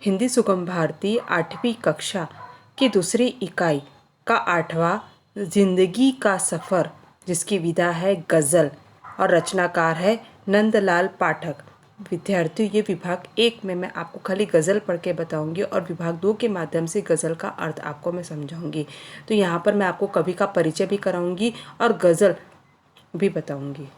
हिंदी सुगम भारती 8वीं कक्षा की दूसरी इकाई का 8वां जिंदगी का सफ़र, जिसकी विधा है गज़ल और रचनाकार है नंदलाल पाठक। विद्यार्थियों, ये विभाग 1 में मैं आपको खाली गज़ल पढ़ के बताऊंगी और विभाग 2 के माध्यम से गज़ल का अर्थ आपको मैं समझाऊंगी। तो यहाँ पर मैं आपको कवि का परिचय भी कराऊंगी और गज़ल भी बताऊंगी।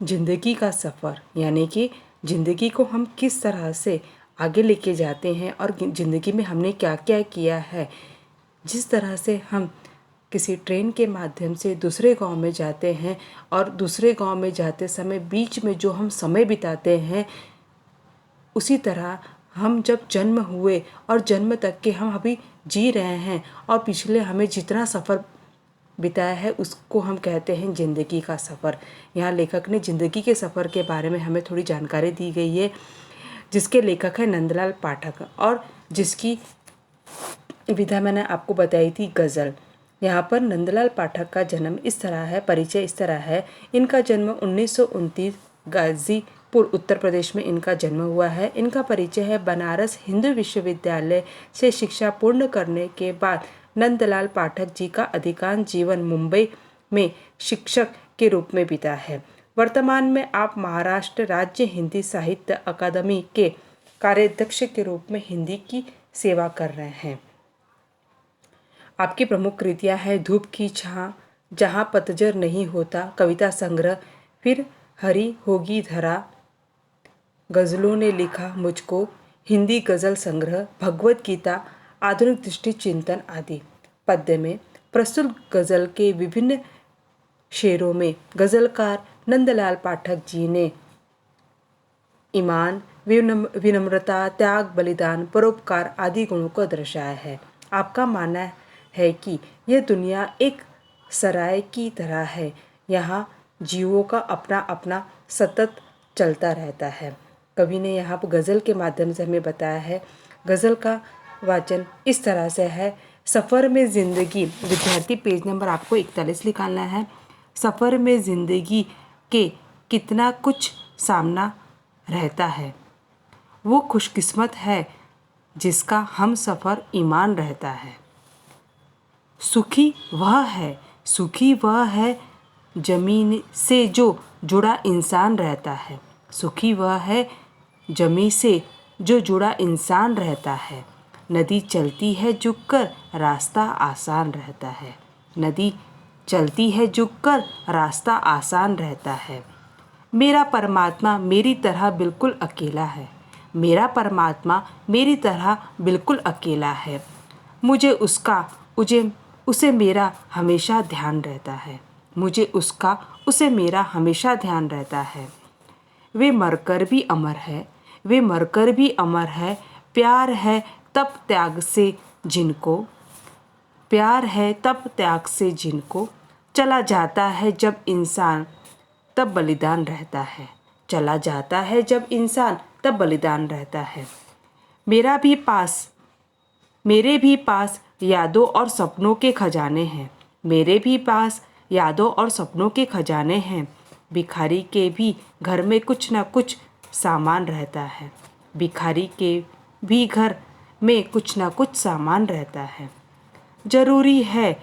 जिंदगी का सफ़र यानी कि ज़िंदगी को हम किस तरह से आगे लेके जाते हैं और ज़िंदगी में हमने क्या क्या किया है। जिस तरह से हम किसी ट्रेन के माध्यम से दूसरे गांव में जाते हैं और दूसरे गांव में जाते समय बीच में जो हम समय बिताते हैं, उसी तरह हम जब जन्म हुए और जन्म तक के हम अभी जी रहे हैं और पिछले हमें जितना सफ़र बिताया है उसको हम कहते हैं ज़िंदगी का सफ़र। यहाँ लेखक ने ज़िंदगी के सफ़र के बारे में हमें थोड़ी जानकारी दी गई है, जिसके लेखक है नंदलाल पाठक और जिसकी विधा मैंने आपको बताई थी गज़ल। यहाँ पर नंदलाल पाठक का जन्म इस तरह है, परिचय इस तरह है। इनका जन्म 1929 गाज़ीपुर उत्तर प्रदेश में इनका जन्म हुआ है। इनका परिचय है बनारस हिंदू विश्वविद्यालय से शिक्षा पूर्ण करने के बाद नंदलाल पाठक जी का अधिकांश जीवन मुंबई में शिक्षक के रूप में बीता है। वर्तमान में आप महाराष्ट्र राज्य हिंदी साहित्य अकादमी के कार्याध्यक्ष के रूप में हिंदी की सेवा कर रहे हैं। आपकी प्रमुख कृतियां हैं धूप की छां, जहाँ पतझर नहीं होता, कविता संग्रह, फिर हरी होगी धरा, गज़लों ने लिखा मुझको, हिंदी गज़ल संग्रह, भगवत गीता, आधुनिक दृष्टि चिंतन आदि। पद्य में प्रस्तुत गज़ल के विभिन्न शेरों में गज़लकार नंदलाल पाठक जी ने ईमान, विनम्रता, त्याग, बलिदान, परोपकार आदि गुणों को दर्शाया है। आपका मानना है कि यह दुनिया एक सराय की तरह है, यहाँ जीवों का अपना अपना सतत चलता रहता है। कवि ने यहाँ पर गज़ल के माध्यम से हमें बताया है। गज़ल का वाचन इस तरह से है। सफ़र में ज़िंदगी, विद्यार्थी पेज नंबर आपको 41 निकालना है। सफ़र में ज़िंदगी के कितना कुछ सामना रहता है, वो खुशकिस्मत है जिसका हम सफ़र ईमान रहता है। सुखी वह है ज़मीन से जो जुड़ा इंसान रहता है। सुखी वह है ज़मीन से जो जुड़ा इंसान रहता है। नदी चलती है झुककर, रास्ता आसान रहता है। नदी चलती है झुककर, रास्ता आसान रहता है। मेरा परमात्मा मेरी तरह बिल्कुल अकेला है। मेरा परमात्मा मेरी तरह बिल्कुल अकेला है। उसे मेरा हमेशा ध्यान रहता है। उसे मेरा हमेशा ध्यान रहता है। वे मरकर भी अमर है। प्यार है तब त्याग से जिनको चला जाता है जब इंसान तब बलिदान रहता है। चला जाता है जब इंसान तब बलिदान रहता है। मेरे भी पास यादों और सपनों के खजाने हैं। भिखारी के भी घर में कुछ ना कुछ सामान रहता है। जरूरी है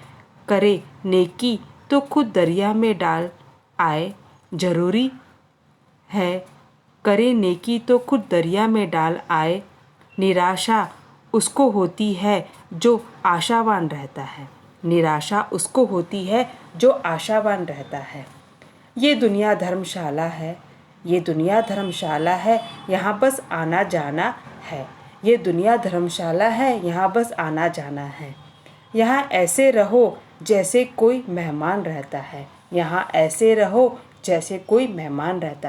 करे नेकी तो खुद दरिया में डाल आए। निराशा उसको होती है जो आशावान रहता है। ये दुनिया धर्मशाला है, यहाँ बस आना जाना है। यहाँ ऐसे रहो जैसे कोई मेहमान रहता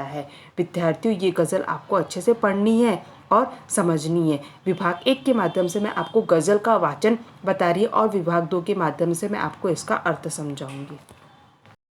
है। विद्यार्थियों, ये गज़ल आपको अच्छे से पढ़नी है और समझनी है। विभाग 1 के माध्यम से मैं आपको गज़ल का वाचन बता रही हूँ और विभाग 2 के माध्यम से मैं आपको इसका अर्थ समझाऊंगी।